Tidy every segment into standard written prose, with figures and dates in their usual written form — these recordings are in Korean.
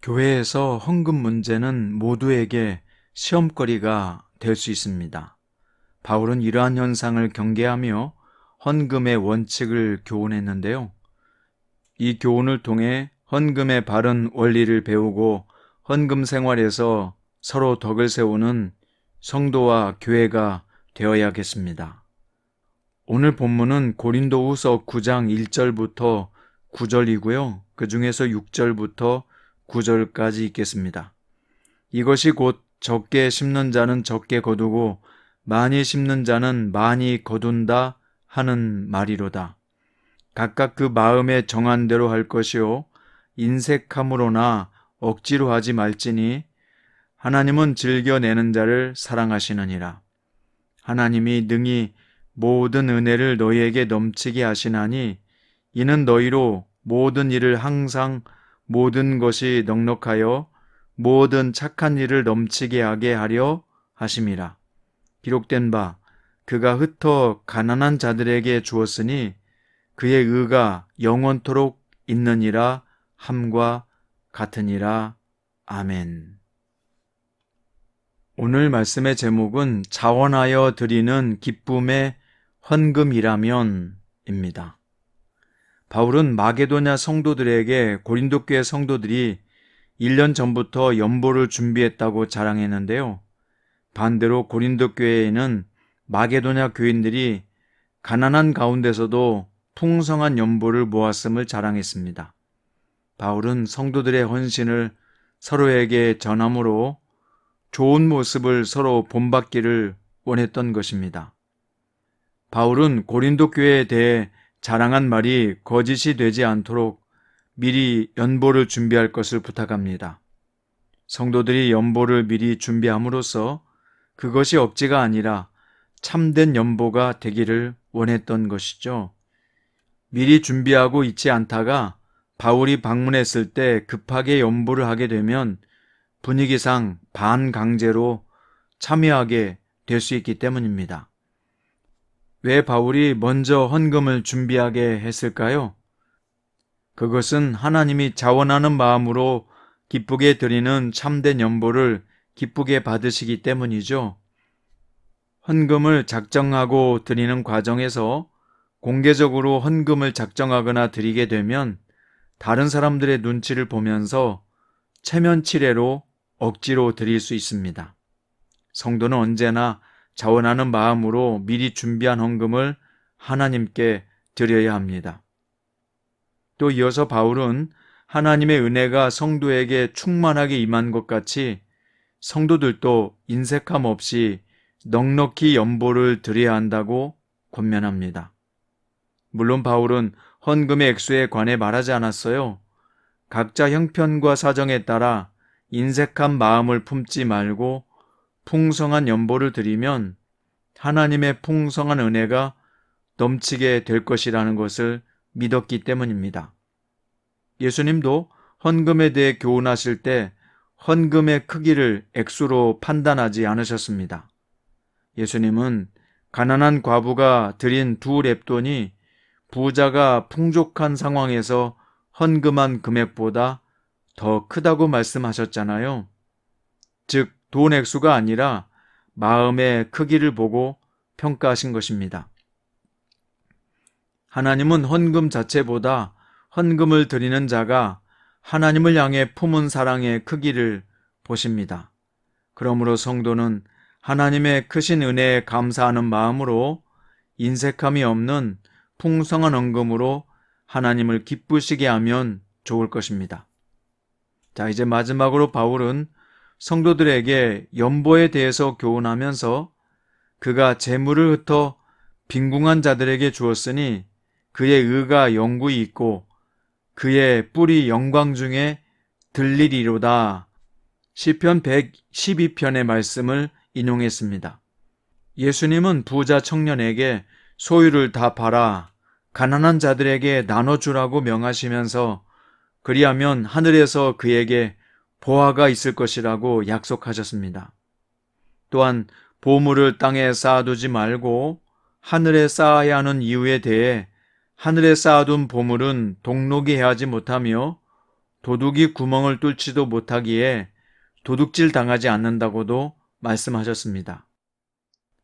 교회에서 헌금 문제는 모두에게 시험거리가 될 수 있습니다. 바울은 이러한 현상을 경계하며 헌금의 원칙을 교훈했는데요. 이 교훈을 통해 헌금의 바른 원리를 배우고 헌금 생활에서 서로 덕을 세우는 성도와 교회가 되어야겠습니다. 오늘 본문은 고린도후서 9장 1절부터 9절이고요. 그 중에서 6절부터 9절까지 읽겠습니다. 이것이 곧 적게 심는 자는 적게 거두고 많이 심는 자는 많이 거둔다 하는 말이로다. 각각 그 마음에 정한 대로 할 것이요 인색함으로나 억지로 하지 말지니 하나님은 즐겨내는 자를 사랑하시느니라. 하나님이 능히 모든 은혜를 너희에게 넘치게 하시나니 이는 너희로 모든 일을 항상 모든 것이 넉넉하여 모든 착한 일을 넘치게 하게 하려 하심이라. 기록된 바 그가 흩어 가난한 자들에게 주었으니 그의 의가 영원토록 있느니라 함과 같으니라. 아멘. 오늘 말씀의 제목은 자원하여 드리는 기쁨의 헌금이라면입니다. 바울은 마게도냐 성도들에게 고린도 교회 성도들이 1년 전부터 연보를 준비했다고 자랑했는데요. 반대로 고린도 교회에는 마게도냐 교인들이 가난한 가운데서도 풍성한 연보를 모았음을 자랑했습니다. 바울은 성도들의 헌신을 서로에게 전함으로 좋은 모습을 서로 본받기를 원했던 것입니다. 바울은 고린도 교회에 대해 자랑한 말이 거짓이 되지 않도록 미리 연보를 준비할 것을 부탁합니다. 성도들이 연보를 미리 준비함으로써 그것이 억지가 아니라 참된 연보가 되기를 원했던 것이죠. 미리 준비하고 있지 않다가 바울이 방문했을 때 급하게 연보를 하게 되면 분위기상 반강제로 참여하게 될 수 있기 때문입니다. 왜 바울이 먼저 헌금을 준비하게 했을까요? 그것은 하나님이 자원하는 마음으로 기쁘게 드리는 참된 연보를 기쁘게 받으시기 때문이죠. 헌금을 작정하고 드리는 과정에서 공개적으로 헌금을 작정하거나 드리게 되면 다른 사람들의 눈치를 보면서 체면치레로 억지로 드릴 수 있습니다. 성도는 언제나 자원하는 마음으로 미리 준비한 헌금을 하나님께 드려야 합니다. 또 이어서 바울은 하나님의 은혜가 성도에게 충만하게 임한 것 같이 성도들도 인색함 없이 넉넉히 연보를 드려야 한다고 권면합니다. 물론 바울은 헌금의 액수에 관해 말하지 않았어요. 각자 형편과 사정에 따라 인색한 마음을 품지 말고 풍성한 연보를 드리면 하나님의 풍성한 은혜가 넘치게 될 것이라는 것을 믿었기 때문입니다. 예수님도 헌금에 대해 교훈하실 때 헌금의 크기를 액수로 판단하지 않으셨습니다. 예수님은 가난한 과부가 드린 2렙돈이 부자가 풍족한 상황에서 헌금한 금액보다 더 크다고 말씀하셨잖아요. 즉, 돈 액수가 아니라 마음의 크기를 보고 평가하신 것입니다. 하나님은 헌금 자체보다 헌금을 드리는 자가 하나님을 향해 품은 사랑의 크기를 보십니다. 그러므로 성도는 하나님의 크신 은혜에 감사하는 마음으로 인색함이 없는 풍성한 헌금으로 하나님을 기쁘시게 하면 좋을 것입니다. 자, 이제 마지막으로 바울은 성도들에게 연보에 대해서 교훈하면서 그가 재물을 흩어 빈궁한 자들에게 주었으니 그의 의가 영구히 있고 그의 뿔이 영광 중에 들리리로다. 시편 112편의 말씀을 인용했습니다. 예수님은 부자 청년에게 소유를 다 팔아 가난한 자들에게 나눠주라고 명하시면서 그리하면 하늘에서 그에게 보화가 있을 것이라고 약속하셨습니다. 또한 보물을 땅에 쌓아두지 말고 하늘에 쌓아야 하는 이유에 대해 하늘에 쌓아둔 보물은 동록이 해하지 못하며 도둑이 구멍을 뚫지도 못하기에 도둑질 당하지 않는다고도 말씀하셨습니다.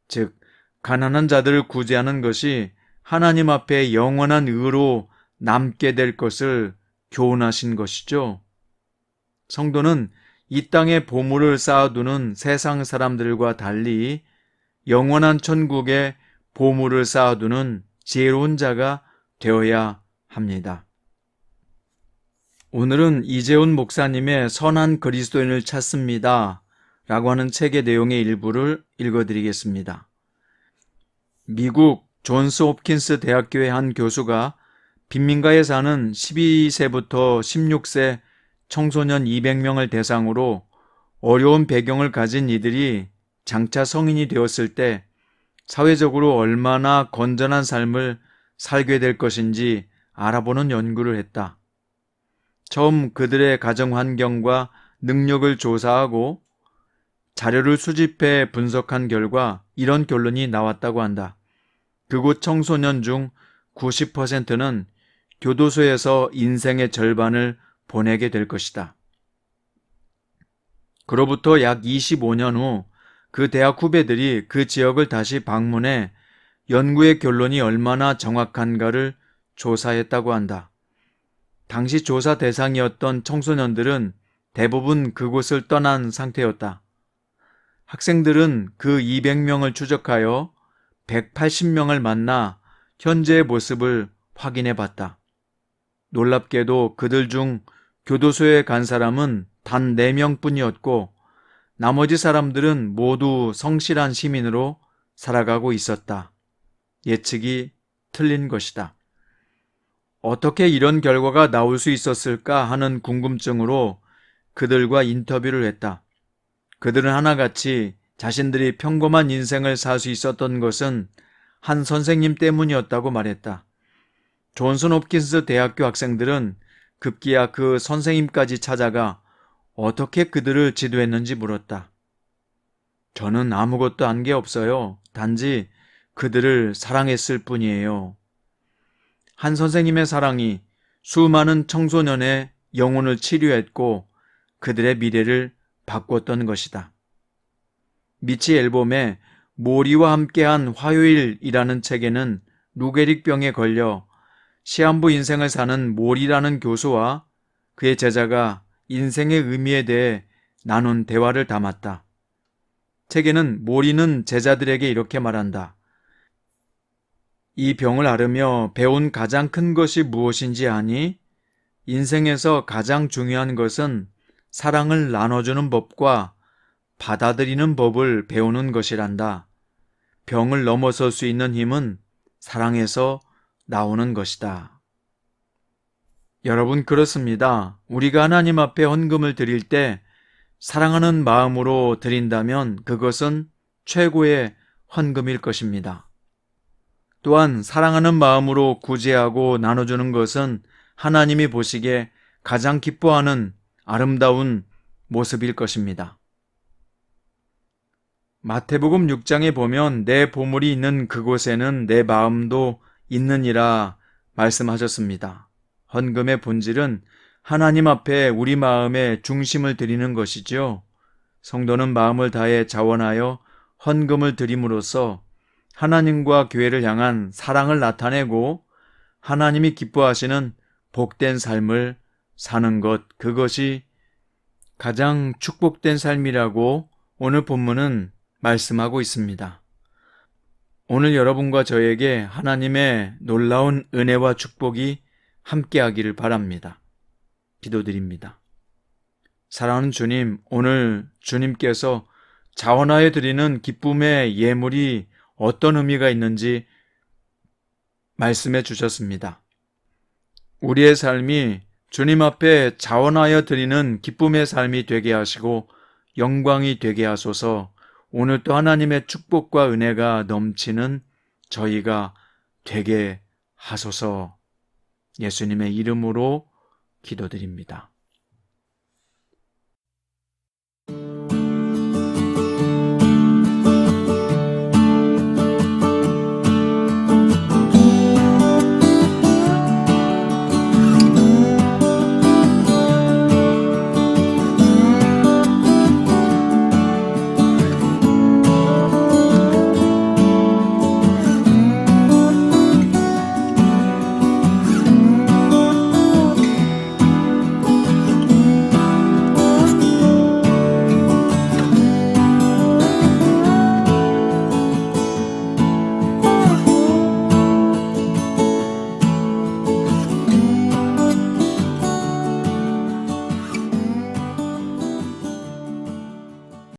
즉, 가난한 자들을 구제하는 것이 하나님 앞에 영원한 의로 남게 될 것을 교훈하신 것이죠. 성도는 이 땅에 보물을 쌓아두는 세상 사람들과 달리 영원한 천국에 보물을 쌓아두는 지혜로운 자가 되어야 합니다. 오늘은 이재훈 목사님의 선한 그리스도인을 찾습니다 라고 하는 책의 내용의 일부를 읽어드리겠습니다. 미국 존스 홉킨스 대학교의 한 교수가 빈민가에 사는 12세부터 16세 청소년 200명을 대상으로 어려운 배경을 가진 이들이 장차 성인이 되었을 때 사회적으로 얼마나 건전한 삶을 살게 될 것인지 알아보는 연구를 했다. 처음 그들의 가정 환경과 능력을 조사하고 자료를 수집해 분석한 결과 이런 결론이 나왔다고 한다. 그곳 청소년 중 90%는 교도소에서 인생의 절반을 보내게 될 것이다. 그로부터 약 25년 후 그 대학 후배들이 그 지역을 다시 방문해 연구의 결론이 얼마나 정확한가를 조사했다고 한다. 당시 조사 대상이었던 청소년들은 대부분 그곳을 떠난 상태였다. 학생들은 그 200명을 추적하여 180명을 만나 현재의 모습을 확인해 봤다. 놀랍게도 그들 중 교도소에 간 사람은 단 4명 뿐이었고 나머지 사람들은 모두 성실한 시민으로 살아가고 있었다. 예측이 틀린 것이다. 어떻게 이런 결과가 나올 수 있었을까 하는 궁금증으로 그들과 인터뷰를 했다. 그들은 하나같이 자신들이 평범한 인생을 살 수 있었던 것은 한 선생님 때문이었다고 말했다. 존슨 홉킨스 대학교 학생들은 급기야 그 선생님까지 찾아가 어떻게 그들을 지도했는지 물었다. 저는 아무것도 한 게 없어요. 단지 그들을 사랑했을 뿐이에요. 한 선생님의 사랑이 수많은 청소년의 영혼을 치료했고 그들의 미래를 바꿨던 것이다. 미치 앨범의 모리와 함께한 화요일이라는 책에는 루게릭 병에 걸려 시한부 인생을 사는 모리라는 교수와 그의 제자가 인생의 의미에 대해 나눈 대화를 담았다. 책에는 모리는 제자들에게 이렇게 말한다. 이 병을 앓으며 배운 가장 큰 것이 무엇인지 아니? 인생에서 가장 중요한 것은 사랑을 나눠주는 법과 받아들이는 법을 배우는 것이란다. 병을 넘어설 수 있는 힘은 사랑에서 나오는 것이다. 여러분, 그렇습니다. 우리가 하나님 앞에 헌금을 드릴 때 사랑하는 마음으로 드린다면 그것은 최고의 헌금일 것입니다. 또한 사랑하는 마음으로 구제하고 나눠주는 것은 하나님이 보시기에 가장 기뻐하는 아름다운 모습일 것입니다. 마태복음 6장에 보면 내 보물이 있는 그곳에는 내 마음도 있느니라 말씀하셨습니다. 헌금의 본질은 하나님 앞에 우리 마음의 중심을 드리는 것이죠. 성도는 마음을 다해 자원하여 헌금을 드림으로써 하나님과 교회를 향한 사랑을 나타내고 하나님이 기뻐하시는 복된 삶을 사는 것, 그것이 가장 축복된 삶이라고 오늘 본문은 말씀하고 있습니다. 오늘 여러분과 저에게 하나님의 놀라운 은혜와 축복이 함께하기를 바랍니다. 기도드립니다. 사랑하는 주님, 오늘 주님께서 자원하여 드리는 기쁨의 예물이 어떤 의미가 있는지 말씀해 주셨습니다. 우리의 삶이 주님 앞에 자원하여 드리는 기쁨의 삶이 되게 하시고 영광이 되게 하소서. 오늘 또 하나님의 축복과 은혜가 넘치는 저희가 되게 하소서. 예수님의 이름으로 기도드립니다.